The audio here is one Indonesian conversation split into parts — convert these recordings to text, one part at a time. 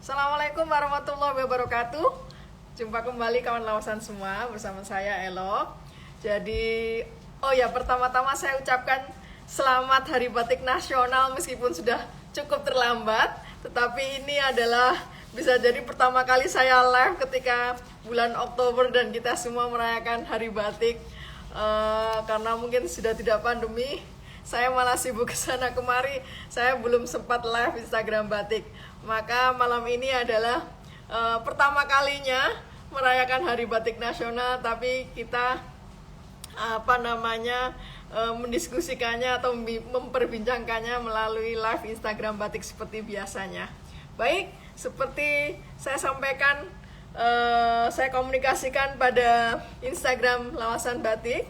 Assalamualaikum warahmatullahi wabarakatuh. Jumpa kembali kawan lawasan semua bersama saya Elo. Jadi, pertama-tama saya ucapkan selamat Hari Batik Nasional meskipun sudah cukup terlambat. Tetapi ini adalah bisa jadi pertama kali saya live ketika bulan Oktober dan kita semua merayakan Hari Batik. Karena mungkin sudah tidak pandemi, saya malah sibuk kesana kemari, saya belum sempat live Instagram Batik. Maka malam ini adalah pertama kalinya merayakan Hari Batik Nasional, tapi kita mendiskusikannya atau memperbincangkannya melalui live Instagram Batik seperti biasanya. Baik, seperti saya sampaikan, saya komunikasikan pada Instagram Lawasan Batik.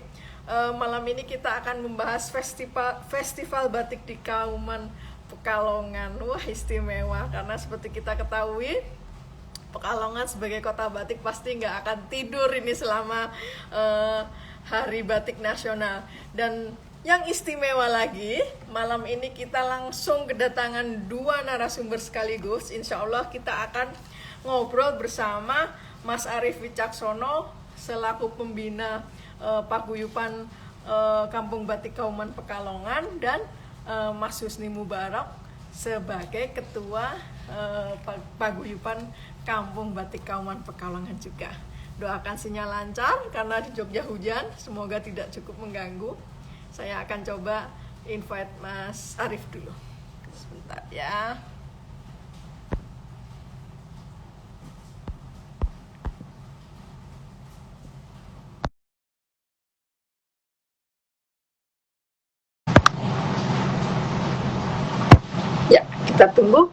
Malam ini kita akan membahas festival batik di Kauman Pekalongan. Wah, istimewa karena seperti kita ketahui, Pekalongan sebagai kota batik pasti nggak akan tidur ini selama Hari Batik Nasional. Dan yang istimewa lagi, malam ini kita langsung kedatangan dua narasumber sekaligus. Insya Allah kita akan ngobrol bersama Mas Arief Wicaksono selaku pembina Paguyuban Kampung Batik Kauman Pekalongan, dan Mas Husni Mubarak sebagai ketua Paguyuban Kampung Batik Kauman Pekalongan juga. Doakan sinyal lancar karena di Jogja hujan, semoga tidak cukup mengganggu. Saya akan coba invite Mas Arief dulu. Sebentar ya. Ya, kita tunggu.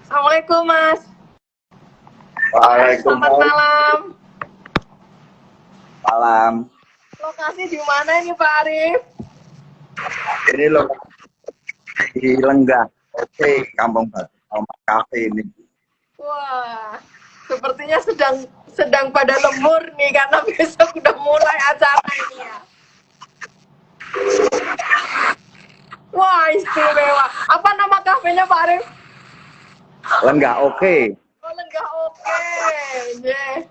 Assalamualaikum, Mas. Waalaikumsalam. Selamat malam. Malam. Lokasi di mana ini, Pak Arief? Ini loh di Lenggah. Oke, Kampung Batik Kauman Cafe ini. Wah, sepertinya sedang pada lembur nih karena besok udah mulai acara ini ya. Wah, istimewa. Apa nama kafenya, Pak Arief? Lenggah oke. Oh, Lenggah oke. Yeah.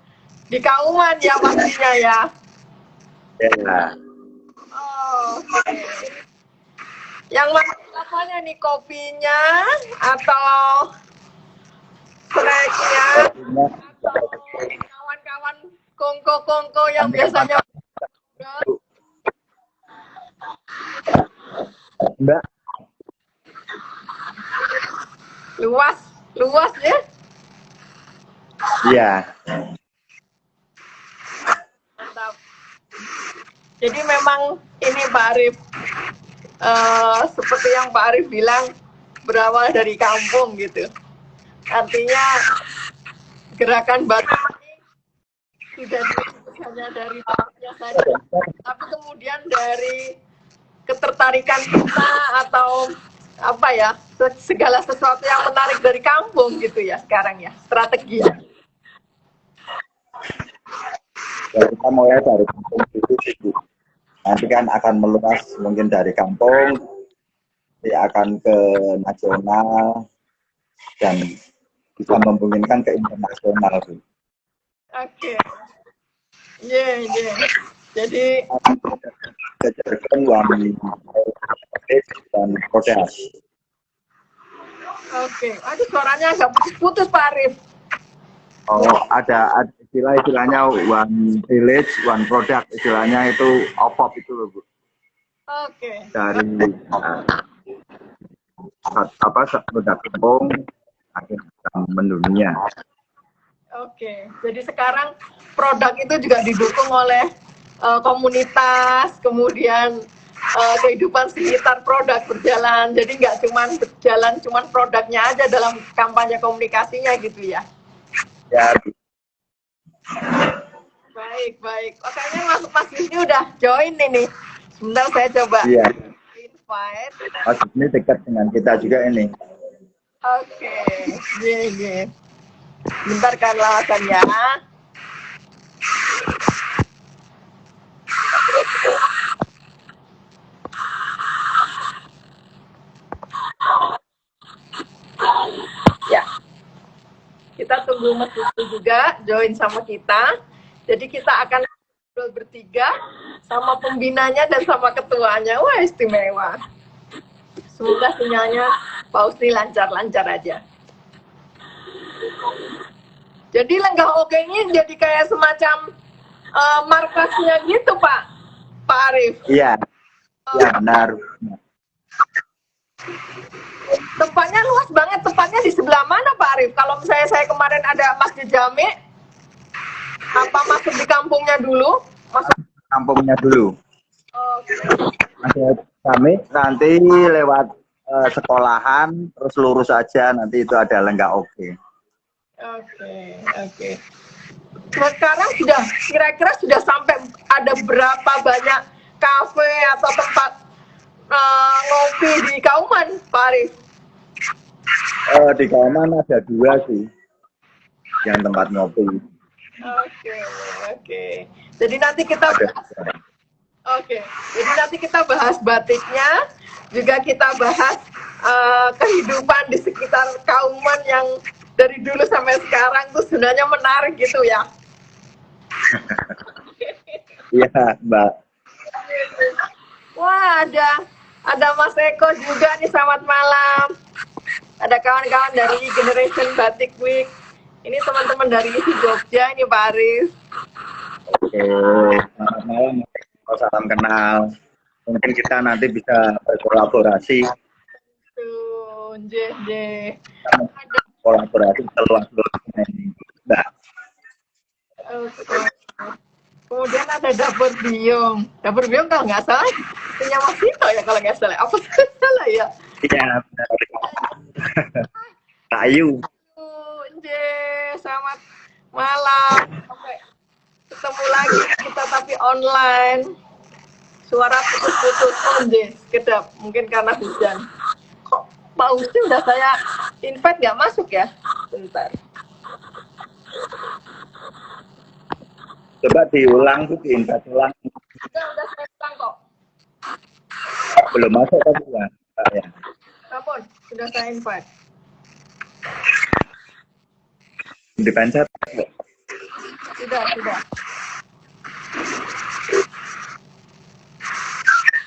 Di Kauman ya pastinya ya. Ya. Oh, oke. Yang mana namanya nih, kopinya atau snacknya atau kawan-kawan kongko-kongko yang biasanya Mbak. luas ya. Iya. Mantap. Jadi memang ini Pak Arief, seperti yang Pak Arief bilang, berawal dari kampung gitu. Artinya gerakan batik ini tidak hanya dari batiknya saja, tapi kemudian dari ketertarikan kita atau segala sesuatu yang menarik dari kampung gitu ya sekarang ya, strategi. Ya, kita mulai dari kampung itu sih. Nanti kan akan meluas mungkin dari kampung, ya akan ke nasional dan bisa memungkinkan ke internasional. Oke. Yeah. Jadi Kejarkan dan proses. oke. Aduh, suaranya agak putus-putus Pak Arief. Oh, ada istilahnya one village, one product, istilahnya itu OPOP itu loh, Bu. Oke. Dari produk kampung akhirnya mendunia. Oke. Jadi sekarang produk itu juga didukung oleh komunitas, kemudian kehidupan sekitar produk berjalan. Jadi nggak cuman produknya aja dalam kampanye komunikasinya gitu ya. Ya. Baik. Oh, kayaknya Mas ini udah join ini. Sebentar saya coba invite. Mas ini dekat dengan kita juga ini. Oke. Yeah. Bentar kan lawasannya. Ya, kita tunggu Mas Wisnu juga join sama kita. Jadi kita akan ngobrol bertiga sama pembinanya dan sama ketuanya. Wah, istimewa. Semoga sinyalnya Pak Usni lancar-lancar aja. Jadi Lenggah Oke ini jadi kayak semacam markasnya gitu, Pak Arif. Iya, ya benar. Tempatnya luas banget. Tempatnya di sebelah mana, Pak Arif? Kalau misalnya saya kemarin ada Masjid Jami, apa masuk di kampungnya dulu? Masuk Kampungnya dulu. oh, Kami nanti lewat sekolahan, terus lurus aja, nanti itu ada Lenggah Oke. Oke. Nah, sekarang kira-kira sudah sampai ada berapa banyak kafe atau tempat ngopi di Kauman, Pak Arif? Di Kauman ada 2 sih, yang tempat ngopi. Oke. Jadi nanti kita bahas batiknya, juga kita bahas kehidupan di sekitar Kauman yang dari dulu sampai sekarang tuh sebenarnya menarik gitu ya. Iya, Mbak. Wah, ada Mas Eko juga nih, selamat malam. Ada kawan-kawan dari Generation Batik Week. Ini teman-teman dari isi Jogja, ini Pak Aris. Oke, selamat malam. Salam kenal. Mungkin kita nanti bisa berkolaborasi. Tuh, J. Kolaborasi seluas-luasnya ini, Mbak. Oke. Kemudian ada Dapur Biong. Dapur Biong kalau nggak salah punya Mas Tito ya, kalau nggak salah. Apa salah ya? Iya, benar. Ayu. Selamat malam. Sampai ketemu lagi kita tapi online. Suara putus-putus. Kedap. Mungkin karena hujan. Kok Pak Uci udah saya invite nggak masuk ya? Bentar. Coba diulang tuh, diingat ulang. Udah saya ulang kok. Belum masuk tadi ya, Pak ya. Kapon, sudah saya invite. Dipencet. Sudah.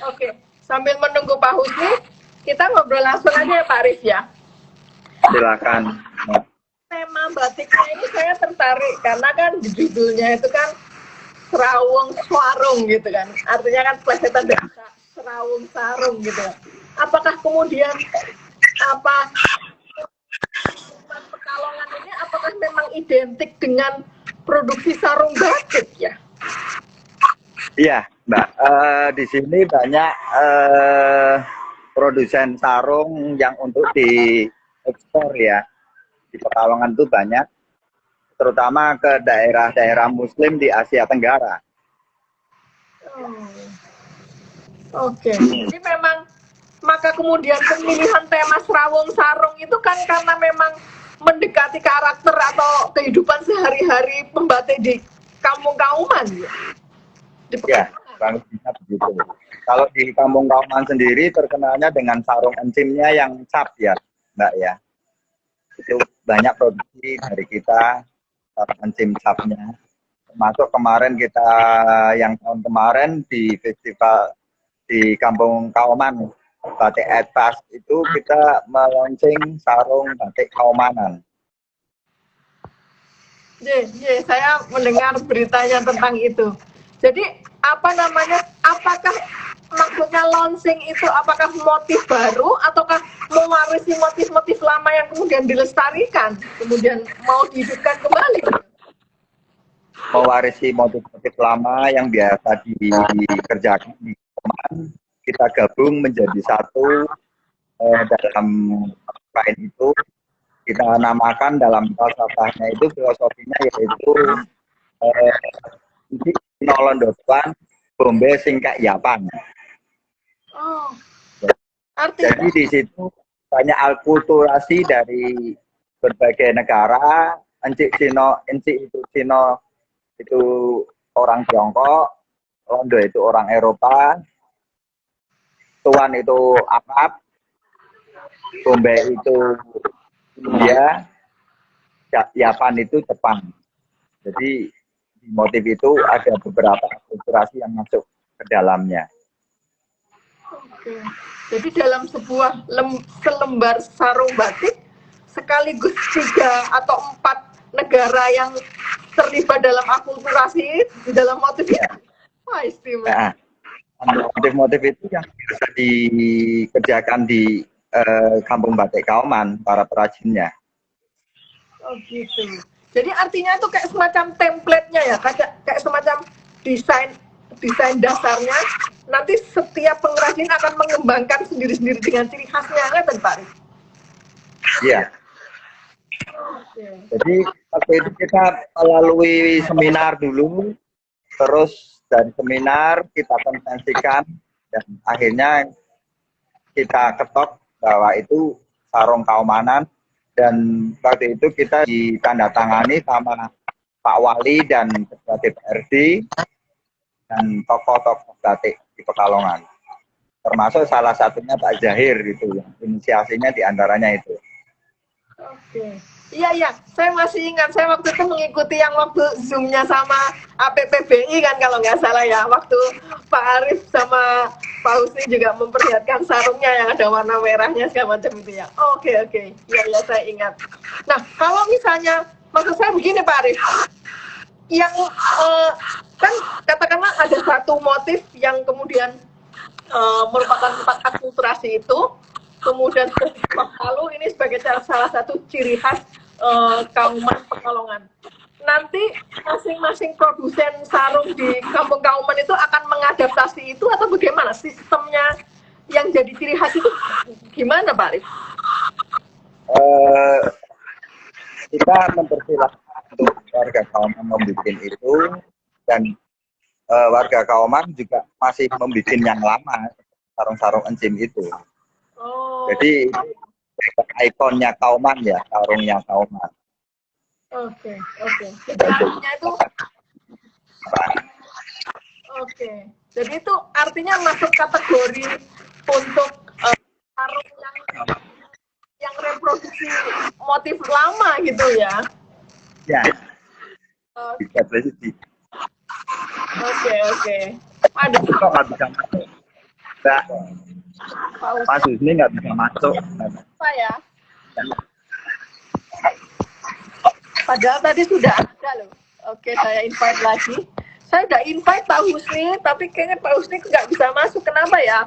Oke, sambil menunggu Pak Husni, kita ngobrol langsung aja ya Pak Arif ya. Silakan. Tema batiknya ini saya tertarik karena kan di judulnya itu kan serawung sarung gitu kan. Artinya kan plesetan dari serawung sarung gitu. Apakah kemudian Pekalongan ini apakah memang identik dengan produksi sarung batik ya? Iya, Mbak. Di sini banyak produsen sarung yang untuk diekspor ya. Di Pekalongan itu banyak, terutama ke daerah-daerah Muslim di Asia Tenggara. Oke. Jadi memang maka kemudian pemilihan tema serawung sarung itu kan karena memang mendekati karakter atau kehidupan sehari-hari pembatik di kampung Kauman ya. Ya, kurang lebihnya begitu. Kalau di Kampung Kauman sendiri terkenalnya dengan sarung encimnya yang cap ya, Mbak ya. Itu banyak produksi dari kita, sarung encim capnya. Termasuk kemarin kita yang tahun kemarin di festival di Kampung Kauman Batik Etas itu kita meluncing sarung batik Kaumanan. Saya mendengar beritanya tentang itu. Jadi apakah maksudnya launching itu apakah motif baru ataukah mewarisi motif-motif lama yang kemudian dilestarikan, kemudian mau dihidupkan kembali? Mewarisi motif-motif lama yang biasa dikerjakan di Kauman, kita gabung menjadi satu dalam kain itu. Kita namakan dalam falsafahnya itu, filosofinya yaitu nolondopan bombe singkak yapan. Oh, Jadi di situ banyak alkulturasi dari berbagai negara Encik itu Cino itu orang Tiongkok, Londo itu orang Eropa, Tuan itu Arab, Bombay itu India, Japan itu Jepang. Jadi di motif itu ada beberapa akulturasi yang masuk ke dalamnya. Oke. Jadi dalam sebuah selembar sarung batik sekaligus 3 atau 4 negara yang terlibat dalam akulturasi di dalam motifnya. Wah, istimewa. Nah, motif-motif itu yang bisa dikerjakan di Kampung Batik Kauman, para perajinnya. Oh gitu. Jadi artinya itu kayak semacam template-nya ya, kayak semacam desain dasarnya. Nanti setiap pengrajin akan mengembangkan sendiri-sendiri dengan ciri khasnya, kan Pak? Iya. Jadi waktu itu kita melalui seminar dulu, terus dari seminar kita konsensikan dan akhirnya kita ketok bahwa itu sarung Kaumanan. Dan waktu itu kita ditandatangani sama Pak Wali dan Ketua DPRD dan tokoh-tokoh batik di Pekalongan. Termasuk salah satunya Pak Zahir itu, yang inisiasinya diantaranya itu. Oke. Iya, saya masih ingat, saya waktu itu mengikuti yang waktu Zoom-nya sama APPBI kan kalau nggak salah ya, waktu Pak Arif sama Pak Husni juga memperlihatkan sarungnya yang ada warna merahnya segala macam itu ya. Oke, iya saya ingat. Nah, kalau misalnya, maksud saya begini Pak Arif, yang kan katakanlah ada satu motif yang kemudian merupakan 4 akulturasi itu, kemudian lalu ini sebagai salah satu ciri khas Kauman Pekalongan. Nanti masing-masing produsen sarung di Kampung Kauman itu akan mengadaptasi itu atau bagaimana sistemnya yang jadi ciri khas itu gimana Pak Arif? Kita mempersilahkan untuk warga Kauman membuat itu, dan warga Kauman juga masih membuat yang lama, sarung-sarung encim itu. Oh. Jadi ikonnya Kauman ya, sarungnya Kauman. Oke. Jadi artinya itu Jadi itu artinya masuk kategori untuk sarung yang reproduksi motif lama gitu ya? Ya. Bisa presisi. Oke. Ada kok nggak bisa masuk? Mbak, Mas Husni nggak bisa masuk. Apa ya? Padahal tadi sudah ada loh. Oke, saya invite lagi. Saya udah invite Pak Husni, tapi kayaknya Pak Husni nggak bisa masuk. Kenapa ya?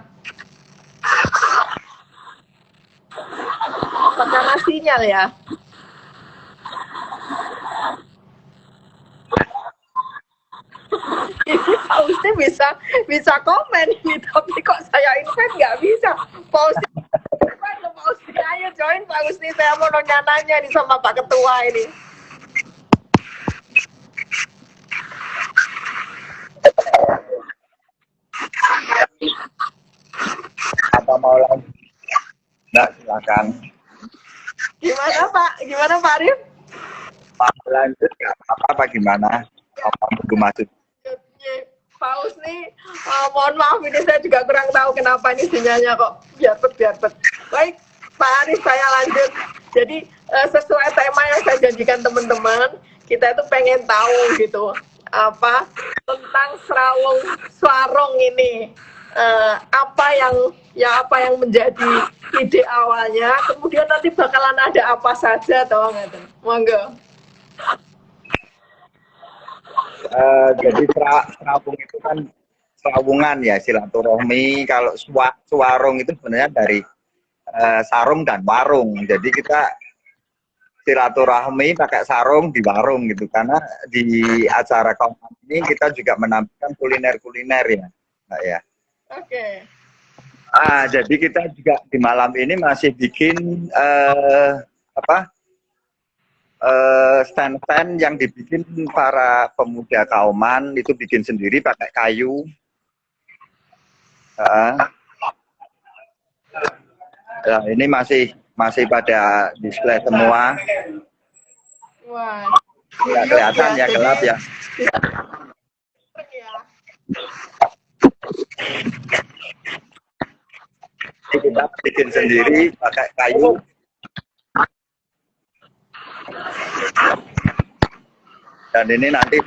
Apa karena sinyal ya? Ini Pak Husni bisa komen ini, tapi kok saya invite nggak bisa. Pak Husni, ayo join Pak Husni. Saya mau nanya-nanya nih sama Pak Ketua ini. Apa mau lanjut? Nggak, silakan. Gimana Pak Arif? Mau lanjut nggak apa-apa, gimana? Apa tunggu masuk? Pak Husni, mohon maaf ini saya juga kurang tahu kenapa ini sinyalnya kok biarpet. Baik, Pak Arif saya lanjut. Jadi sesuai tema yang saya janjikan teman-teman, kita itu pengen tahu gitu apa tentang sarung ini. Apa yang menjadi ide awalnya, kemudian nanti bakalan ada apa saja toh nggak? Monggo. Jadi serabung itu kan serabungan ya, silaturahmi. Kalau suarung itu sebenarnya dari sarung dan warung. Jadi kita silaturahmi pakai sarung di warung gitu, karena di acara Kauman ini kita juga menampilkan kuliner ya, Mbak ya. Oke. Jadi kita juga di malam ini masih bikin stand-stand yang dibikin para pemuda Kauman, itu bikin sendiri pakai kayu. Ini masih pada display semua. Wah, Nggak guyup kelihatan ya, jadi gelap ya. bisa ya. Jadi kita bikin sendiri pakai kayu. Dan ini nanti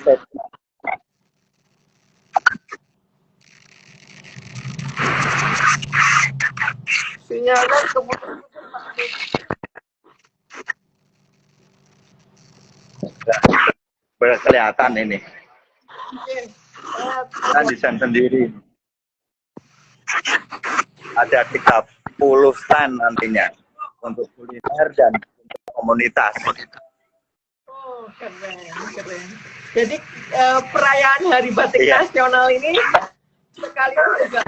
Sinyalnya kemudian kelihatan ini. Kita desain sendiri. Ada 30 stand nantinya untuk kuliner dan untuk komunitas. Oh, keren, keren. Jadi perayaan Hari Batik Iya. Nasional ini sekalian juga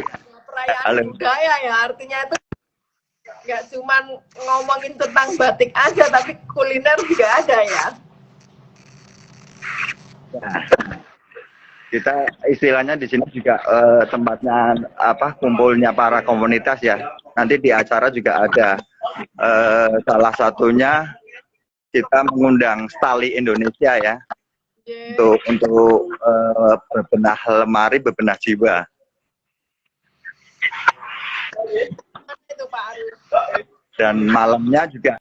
perayaan Halo. budaya ya. Artinya itu nggak cuma ngomongin tentang batik aja, tapi kuliner juga ada ya. Nah, kita istilahnya di sini juga tempatnya kumpulnya para komunitas ya. Nanti di acara juga ada salah satunya kita mengundang Stali Indonesia ya. Untuk bebenah lemari, bebenah jiwa. Itu Pak Arif. Dan malamnya juga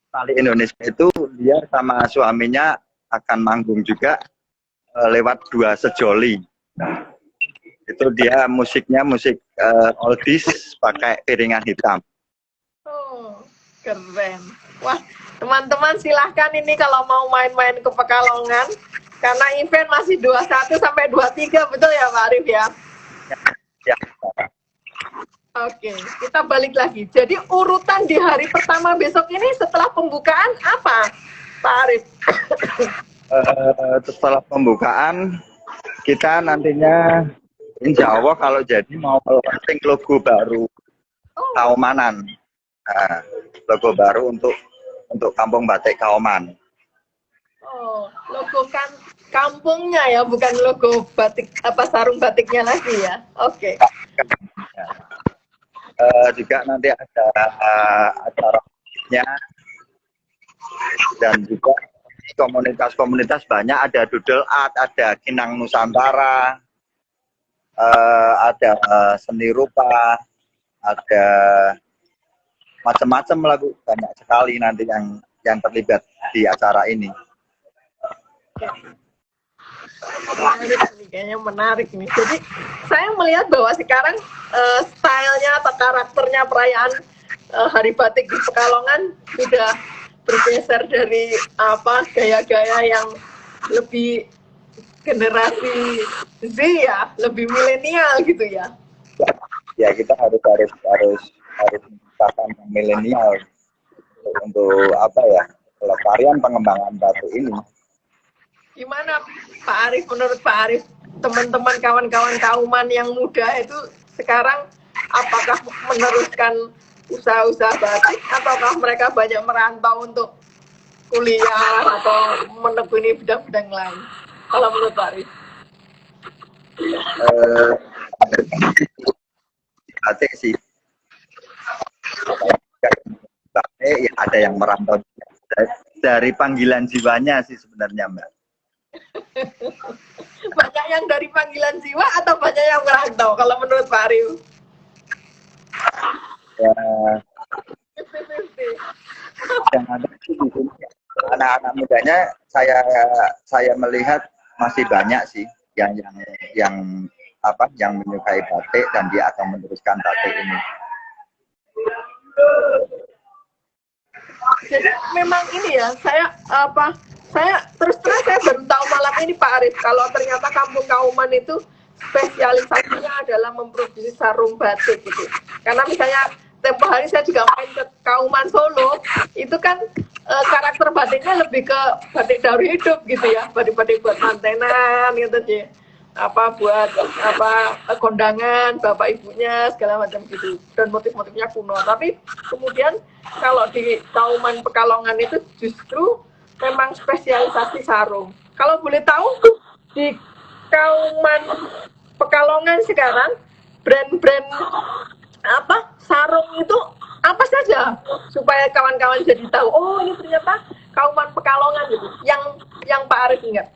Stali Indonesia itu dia sama suaminya akan manggung juga lewat dua sejoli. Itu dia musiknya musik oldies pakai piringan hitam. Oh, keren. Wah, teman-teman silahkan ini kalau mau main-main ke Pekalongan, karena event masih 21 sampai 23, betul ya Pak Arif ya? Ya. Oke, kita balik lagi. Jadi urutan di hari pertama besok ini setelah pembukaan apa, Pak Arif? Setelah pembukaan, kita nantinya insya Allah kalau jadi mau launching logo baru Kaumanan. Nah, logo baru untuk Kampung Batik Kauman. Oh, logo kan kampungnya ya, bukan logo batik sarung batiknya lagi ya. Oke. Juga nanti ada acaranya dan juga komunitas-komunitas banyak, ada doodle art, ada Kinang Nusantara, ada seni rupa, ada macam-macam lagu, banyak sekali nanti yang terlibat di acara ini. Kayaknya menarik nih. Jadi saya melihat bahwa sekarang stylenya atau karakternya perayaan Hari Batik di Pekalongan sudah bergeser dari gaya-gaya yang lebih generasi Z ya, lebih milenial gitu ya. Ya, kita harus menciptakan milenial untuk pelestarian pengembangan batik ini. Gimana Pak Arif, menurut Pak Arif, teman-teman kawan-kawan Kauman yang muda itu sekarang apakah meneruskan usaha-usaha batik ataukah mereka banyak merantau untuk kuliah atau menekuni bidang-bidang lain? Kalau menurut Pak Arif? Batik sih. Batik ya ada yang merantau dari panggilan jiwanya sih sebenarnya, Mbak. Banyak yang dari panggilan jiwa atau banyak yang merantau kalau menurut Pak Arif? Ya, 50-50. yang ada di sini anak-anak mudanya saya melihat masih banyak sih yang menyukai batik dan dia akan meneruskan batik ini. Jadi memang ini ya, saya terus terang saya baru tahu malam ini Pak Arif kalau ternyata Kampung Kauman itu spesialisasinya adalah memproduksi sarung batik gitu. Karena misalnya tempo hari saya juga main ke Kauman Solo, itu kan karakter batiknya lebih ke batik daur hidup gitu ya, batik-batik buat mantenan gitu sih. Buat kondangan bapak ibunya segala macam gitu, dan motif-motifnya kuno. Tapi kemudian kalau di Kauman Pekalongan itu justru memang spesialisasi sarung. Kalau boleh tahu di Kauman Pekalongan sekarang brand-brand sarung itu apa saja supaya kawan-kawan jadi tahu, oh ini ternyata Kauman Pekalongan gitu, yang Pak Arif ingat.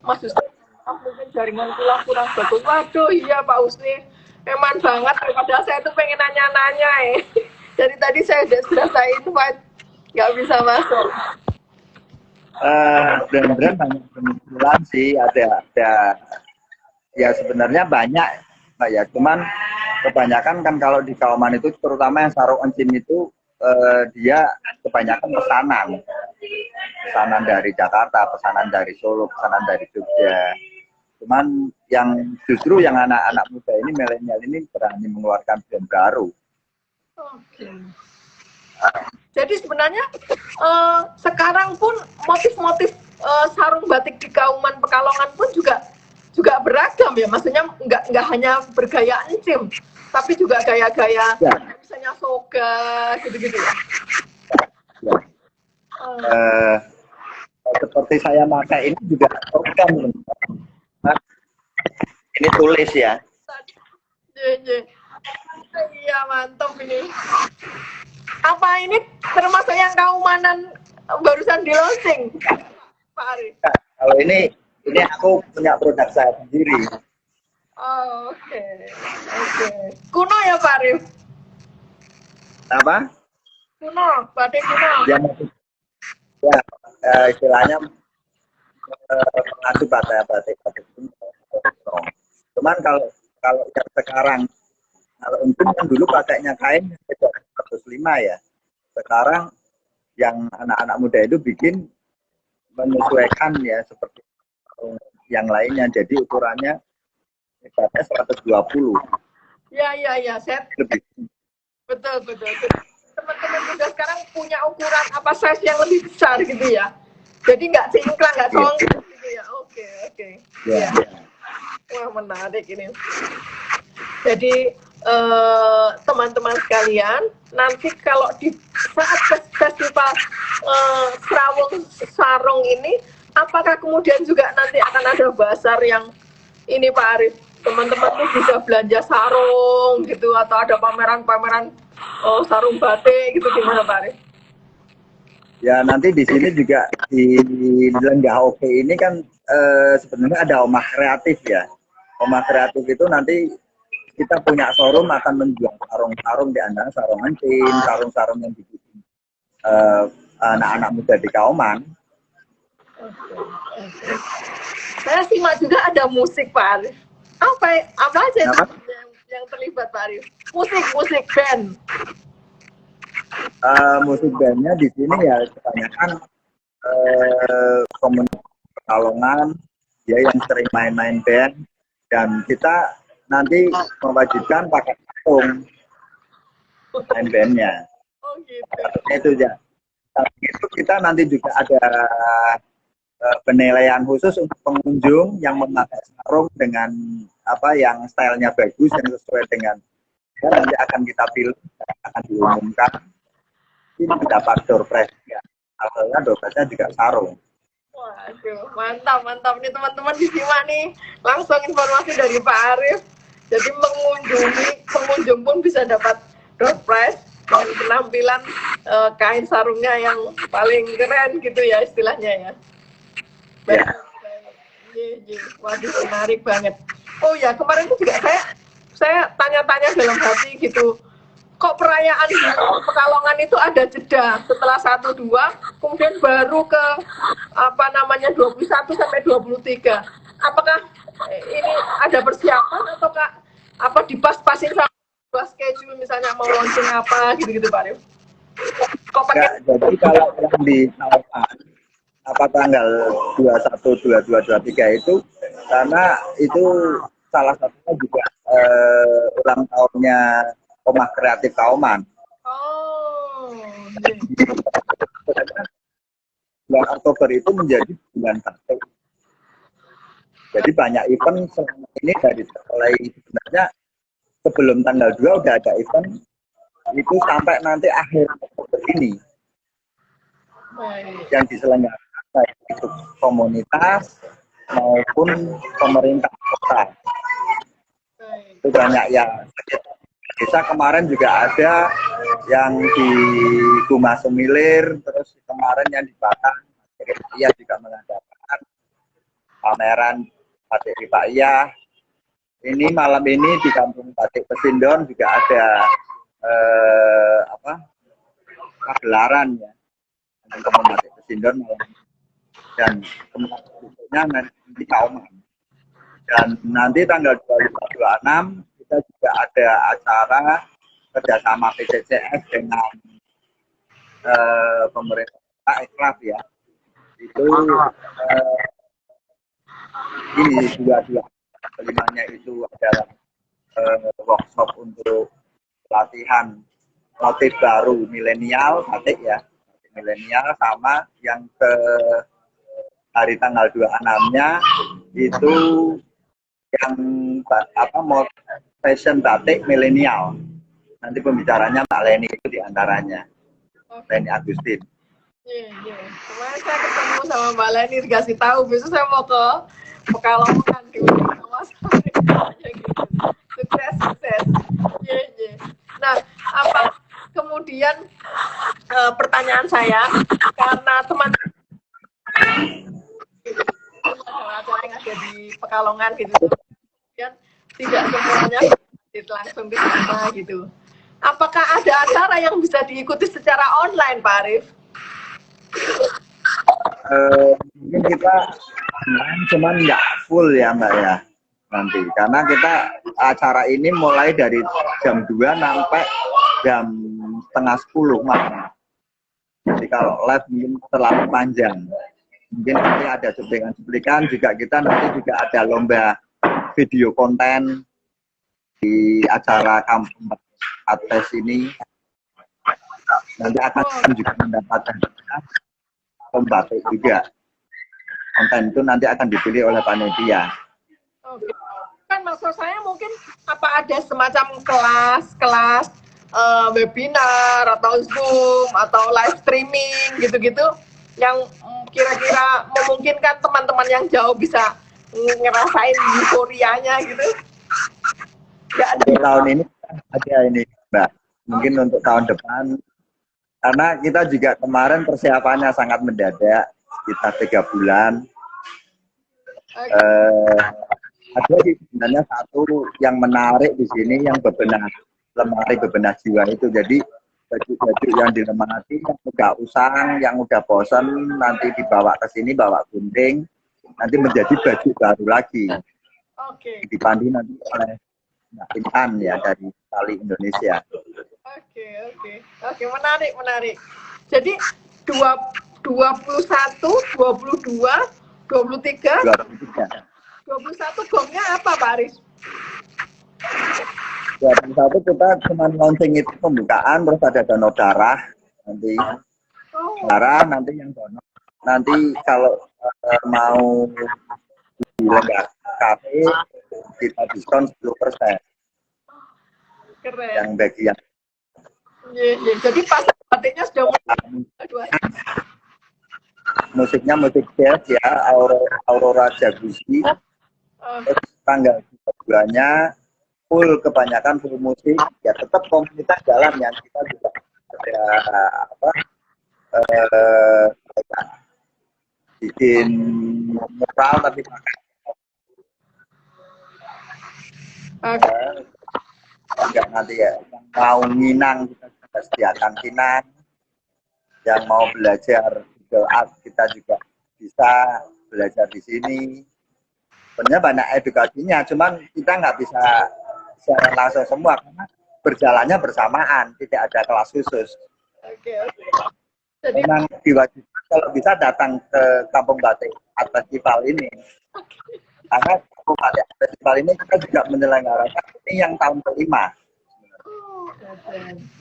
Mas Husni, mungkin jaringan kurang bagus. Waduh, iya Pak Husni, emang banget. Padahal saya tuh pengen nanya-nanya Dari tadi saya sudah saya itu Pak, nggak bisa masuk. Benar-benar banyak kemunculan sih, ada ya sebenarnya banyak Mbak ya, cuman kebanyakan kan kalau di Kauman itu terutama yang sarung encim itu dia kebanyakan pesanan dari Jakarta, pesanan dari Solo, pesanan dari Jogja. Cuman yang justru yang anak-anak muda ini, milenial ini berani mengeluarkan brand baru. Oke. Jadi sebenarnya sekarang pun motif-motif sarung batik di Kauman Pekalongan pun juga beragam ya, maksudnya nggak hanya bergaya encim, tapi juga gaya-gaya ya. Misalnya soga gitu-gitu ya. Seperti saya pakai ini juga soga, ini tulis ya. Iya mantap ini. Apa ini termasuk yang Kaumanan barusan di launching, Pak Arif? Nah, kalau ini aku punya produk saya sendiri. Oh, oke. Kuno ya Pak Arif? Apa? Kuno, batik kuno. Ya, istilahnya mengacu pada batik kuno. Cuman kalau yang sekarang, kalau untuk kan dulu pakainya kain 105 ya. Sekarang yang anak-anak muda itu bikin menyesuaikan ya seperti yang lainnya, jadi ukurannya ibaratnya 120. Ya, set. Betul. Teman-teman juga sekarang punya ukuran apa size yang lebih besar gitu ya. Jadi nggak cingklang, nggak songkak gitu ya. Oke. Ya. Wah, menarik ini. Jadi teman-teman sekalian, nanti kalau di saat festival Serawung Sarung ini, apakah kemudian juga nanti akan ada bazar yang ini Pak Arif, teman-teman tuh bisa belanja sarung gitu, atau ada pameran-pameran sarung batik gitu, gimana Pak Arif? Ya, nanti di sini juga di Lenggah Oke ini kan sebenarnya ada Omah Kreatif ya. Omah Kreatif itu nanti kita punya showroom akan menjual sarung-sarung, di antara sarung encim, sarung-sarung yang dibikin anak-anak muda di Kauman. Saya simak juga ada musik Pak Arif. Apa aja yang terlibat Pak Arif? Musik band. Musik bandnya di sini ya kebanyakan komunitas Pekalongan, dia yang sering main-main band, dan kita nanti mewajibkan pakai sarung main bandnya. Oh gitu. Itu ya. Itu kita nanti juga ada penilaian khusus untuk pengunjung yang memakai sarung dengan apa yang stylenya bagus, yang sesuai dengan ya, nanti akan kita pilih, akan diumumkan. Ini mendapat door prize ya. Asalnya door prize-nya juga sarung. Waduh, mantap nih teman-teman, disimak nih langsung informasi dari Pak Arif. Jadi pengunjung pun bisa dapat door prize dan penampilan kain sarungnya yang paling keren gitu ya istilahnya ya. Baik. Waduh, menarik banget. Oh ya, kemarin itu juga saya tanya-tanya dalam hati gitu. Kok perayaan di Pekalongan itu ada jeda setelah 1-2, kemudian baru ke 21 sampai 23. Apakah ini ada persiapan atau dipas-pasin sama schedule, misalnya mau launching apa gitu Pak Arif? Kok pakai? Jadi kalau yang di tanggal 21, 22, 23 itu karena itu salah satunya juga ulang tahunnya Omah Kreatif Kauman. Oh. Bulan Oktober itu menjadi bulan batik. Jadi banyak event selama ini dari mulai sebenarnya sebelum tanggal 2 udah ada event itu sampai nanti akhir Oktober ini. Yang diselenggarakan baik itu komunitas maupun pemerintah kota. Itu banyak ya. Desa kemarin juga ada yang di Guma Semilir, terus kemarin yang di Batam Iya juga mengadakan pameran batik Rifaiyah. Ini malam ini di Kampung Batik Pesindon juga ada pagelaran ya, Kampung Batik Pesindon malam. Dan kemudian nanti Kauman. Dan nanti tanggal 26 kita juga ada acara kerjasama PCCS dengan pemerintah Ekraf ya. Itu ini dua kelimanya itu adalah workshop untuk pelatihan motif baru milenial batik ya, milenial, sama yang ke hari tanggal 26-nya itu yang fashion batik milenial. Nanti pembicaranya Mbak Leni itu diantaranya, Leni Agustin. Iya. Kemarin saya ketemu sama Mbak Leni, dikasih tahu besok saya mau ke Pekalongan gitu. Sukses. Iya. Nah, apa kemudian pertanyaan saya, karena teman-teman acara yang ada di Pekalongan gitu, kemudian tidak semuanya langsung di sana gitu. Apakah ada acara yang bisa diikuti secara online, Pak Arif? Mungkin kita cuman nggak full ya Mbak ya nanti, karena kita acara ini mulai dari jam 2 sampai jam setengah 10 malam. Jadi kalau live mungkin terlalu panjang, mungkin nanti ada cuplikan juga. Kita nanti juga ada lomba video konten di acara Kampung Ates ini. Nanti akan juga mendapatkan pembatik juga. Konten itu nanti akan dipilih oleh panitia. Oke. Kan maksud saya mungkin apa ada semacam kelas webinar atau Zoom atau live streaming gitu-gitu yang kira-kira memungkinkan teman-teman yang jauh bisa ngerasain euforianya gitu. Nggak ada. Untuk tahun ini ada ini Mbak. Mungkin untuk tahun depan, karena kita juga kemarin persiapannya sangat mendadak, sekitar 3 bulan. Ada sebenarnya satu yang menarik di sini, yang lemari bebenah jiwa itu. Jadi baju-baju yang dilemari, yang udah usang, yang udah bosan, nanti dibawa ke sini, bawa gunting, nanti menjadi baju baru lagi. Oke. Dipandu nanti oleh Mbak Intan ya, dari Tali Indonesia. Oke, menarik. Jadi 21, 22, 23, 21 gongnya apa Pak Aris? 21 kita cuma launching itu pembukaan, terus ada donor darah nanti. Darah nanti yang donor. Nanti kalau mau di lembaga kafe kita diskon 10%. Keren. Yang bagian. Iya. Jadi pas batiknya sudah mulai. Musiknya musik jazz ya, Aurora Jagusi. Terus tanggal 2-nya full, kebanyakan full musik. Ya tetap komunitas jalan yang kita juga ada bikin mural tapi pakai enggak nanti ya, yang mau nginang kita juga sediakan kinang, yang mau belajar Google Art kita juga bisa belajar di sini. Sebenarnya banyak edukasinya, cuman kita nggak bisa secara langsung semua karena berjalannya bersamaan, tidak ada kelas khusus. Oke. Jadi memang diwajibkan kalau bisa datang ke Kampung Batik Art Festival ini. Karena Kampung Batik Art Festival ini kita juga menyelenggarakan ini yang tahun kelima.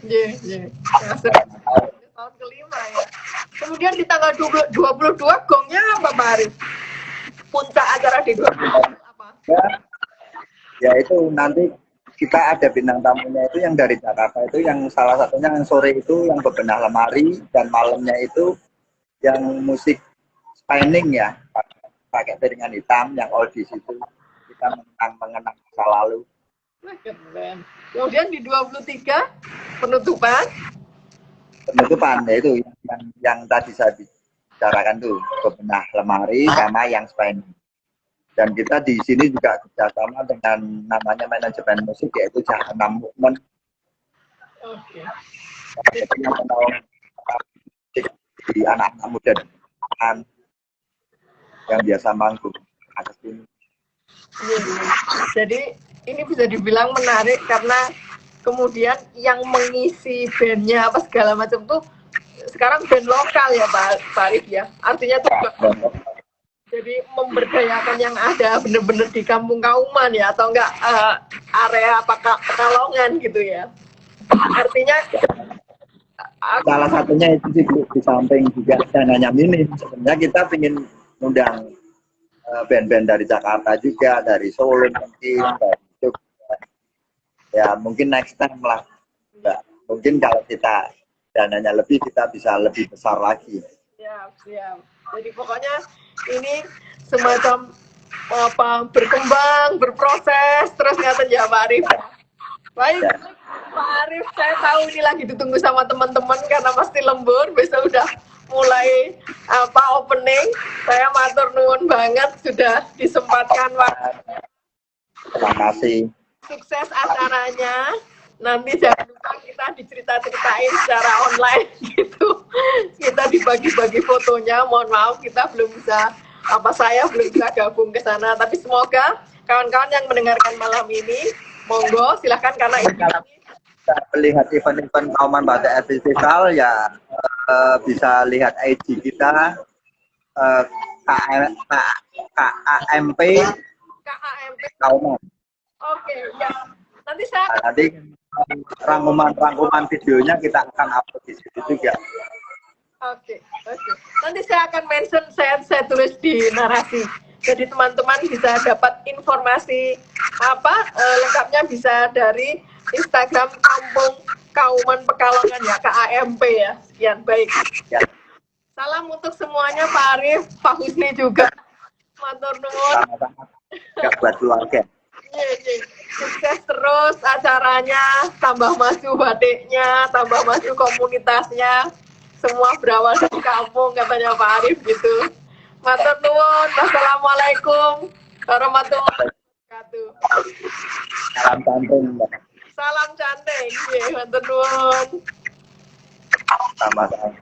Iya. Tahun kelima ya. Kemudian di tanggal 22 gongnya apa Pak Arif? Puncak acara di 22 apa? Ya itu nanti kita ada bintang tamunya itu yang dari Jakarta, itu yang salah satunya yang sore itu yang bebenah lemari, dan malamnya itu yang musik spinning ya, pakai piringan hitam yang oldies itu, kita mengenang masa lalu. Keren. Kemudian di 23 penutupan ya itu yang tadi saya bicarakan tuh bebenah lemari sama yang spine. Dan kita di sini juga kerjasama dengan namanya manajemen musik yaitu Jahanam Movement. Oke. Yang menolong di anak-anak muda yang biasa manggung. Iya. Jadi ini bisa dibilang menarik karena kemudian yang mengisi bandnya apa segala macam tuh sekarang band lokal ya Pak Arif ya. Artinya tuh jadi memberdayakan yang ada bener-bener di kampung Kauman ya atau enggak area Pekalongan gitu ya. Artinya salah satunya itu sih di samping juga dananya minim. Sebenarnya kita ingin undang band-band dari Jakarta juga, dari Solo mungkin, dari Jogja. Ya mungkin next time lah. Mungkin kalau kita dananya lebih kita bisa lebih besar lagi. Siap. Jadi pokoknya ini semacam apa berkembang, berproses terus ngatain ya Pak Arif. Baik, ya. Pak Arif, saya tahu ini lagi ditunggu sama teman-teman karena pasti lembur, besok udah mulai opening. Saya matur nuwun banget sudah disempatkan waktu. Terima kasih. Sukses acaranya. Nanti jangan lupa kita dicerita-ceritain secara online gitu. Kita dibagi-bagi fotonya. Mohon maaf kita belum bisa saya belum bisa gabung ke sana, tapi semoga kawan-kawan yang mendengarkan malam ini monggo silahkan karena ini melihat event-event Kauman Batik Festival ya bisa lihat IG kita KAMP Kauman. Oke, ya. Nanti saya rangkuman videonya kita akan upload di situ juga. Oke. Nanti saya akan mention, saya tulis di narasi. Jadi teman-teman bisa dapat informasi lengkapnya bisa dari Instagram Kampung Kauman Pekalongan ya, KAMP ya. Sekian, baik. Ya. Salam untuk semuanya Pak Arif, Pak Husni juga. Matur nuwun. Sama-sama. Buat keluarga. Sukses terus acaranya, tambah maju batiknya, tambah maju komunitasnya. Semua berawal dari kampung katanya Pak Arif gitu. Matur nuwun. Wassalamualaikum warahmatullahi wabarakatuh. Salam cantik, Mbak. Salam cantik. Matur nuwun. Sama-sama.